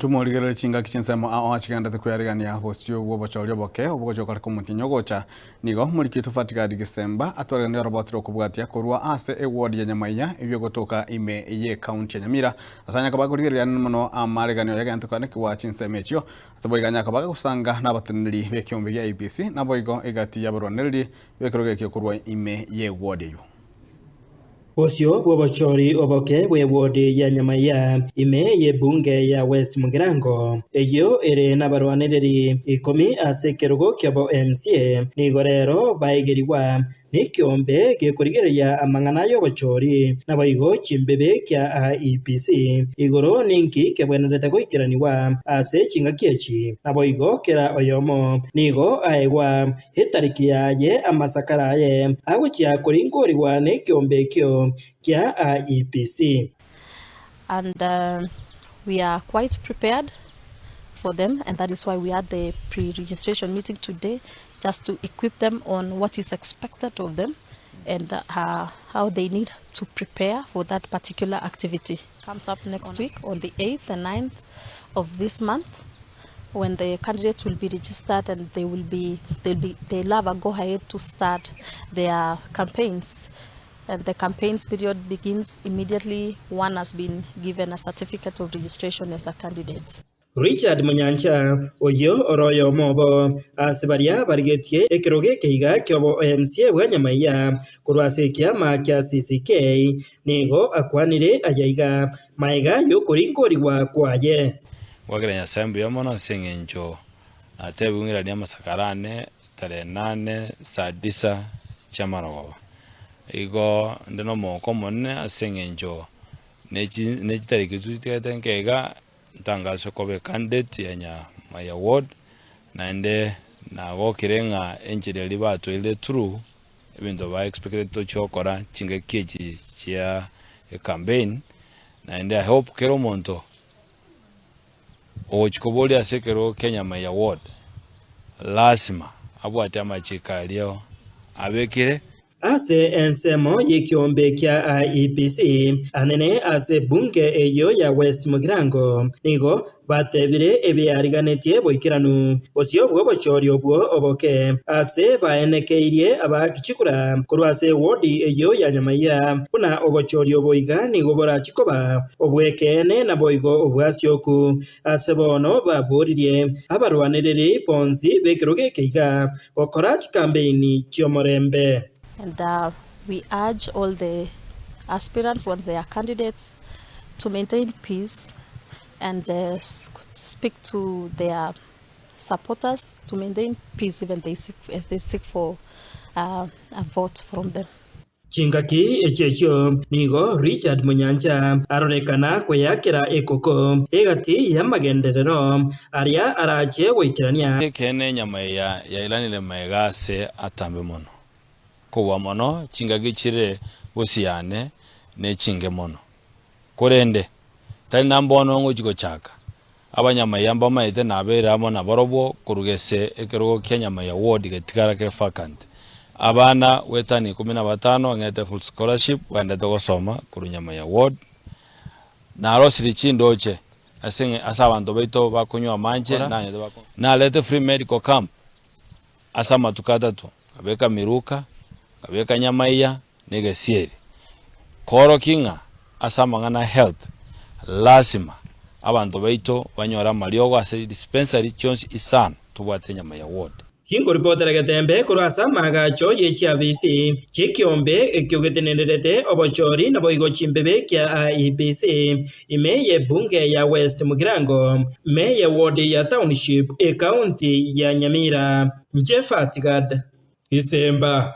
Tumorigere chinga kichinsemo awachiganda tukuyarigania hostio wobochorio boke obogochokora kumutinyo gocha nigo muriki tufatika Disemba atwarani robotro kubwatia korwa ase eward ya Nyamaiya ibyo gotoka ime ye county ya Nyamira asanya kabagurigere muno amareganyo yagantukane kwa chinsemechyo asaboiganya kabaga kusanga nabateneri bekyombe ya IPC naboigo egati ya baroneri bekiroge korwa ime ye ward yo Osio bwobochori oboke bwewodi ya Nyamaiya ime ye bunge ya West Mugirango eyo ere nabarwaniriri 10 ase kerugo kyabo MCA nigorero baigeriwa nikyombe gekurigereria amang'ana y'obochori naboigo chimbebe kya IEBC igoro ninki kebwenerete goikeraniwa ase chinga kiechi naboigo kera oyomo nigo aegwa etariki yaye amasakara aye agochia koringoriwa nikyombe kyo kya IEBC. And we are quite prepared for them, and that is why we had the pre-registration meeting today, just to equip them on what is expected of them and how they need to prepare for that particular activity. It comes up next week on the 8th and 9th of this month, when the candidates will be registered and they'll have a go ahead to start their campaigns. And the campaigns period begins immediately one has been given a certificate of registration as a candidate. Richard Munyancha oyo oroyo mobo asibaria barigetie ekiroge keiga kyobo MCA bwa Nyamaiya kurwase kiama kya CCK nigo akwanire ayaiga maiga yo koringoriwa kwaye wageranya sambu yomono sengenjo atebungira nya masakarane tare 8 saa 9 chamaro igo ndeno moko monne asengenjo nechitariki tutitenkega ntangazo kobe candidate ya Nyamaiya ward naende nago kirenga enjire libato ile true ebintu ba expected to chokora chinge kiechi chia campaign naende I hope kero monto ochikoboli asekero Nyamaiya ward lazima abwate amachika leo abekire ase ensemo yekyombe kya IEBC anene ase bunge eyo ya West Mugirango nigo batebire ebyariganetie boikiranu osio bwobochori obwo oboke ase baenekeirie abakichikura kurwase wodi eyo ya Nyamaiya kuna obochori oboiga nigo borachikoba obwekene na boigo obwasioku ase bono baburirie abarwaniriri ponzi bekiroge keiga okora campaign chiomorembe. And we urge all the aspirants, once they are candidates, to maintain peace and speak to their supporters to maintain peace even as they seek for a vote from them. Chingaki echecho nigo Richard Munyancha arorekana kweyakira ekoko egati ya magenderero aria arache goitirania kene Nyamaiya yailanile maigase atambe mono kuwa mono chingagi chire bosiane ne chinge mono korende tali nambono ngo chiko chaka abanyamaiya mbamaite nabera mona barobo kurugese ekerogo kya Nyamaiya ward getikara ke vacant abana wetani 15 ngete full scholarship wanda gosoma kuru Nyamaiya ward na rosiri chindoche asenge asabantu baito bakunywa manje na lete free medical camp asama tukatatu abeka miruka kabeka Nyamaiya nege sieri koro kinga asamangana health lazima abantu baito banyora maliogo ase dispensary chons isan tubwate Nyamaiya ward hingo reporter gatembe kurasa magacho yechi abisi chikyombe ekyogetenerete obochori na boigo chimbebe kya IEBC ime ye bunge ya West Mugirango me ye ward ya township e county ya Nyamira Jeffatigad Isemba.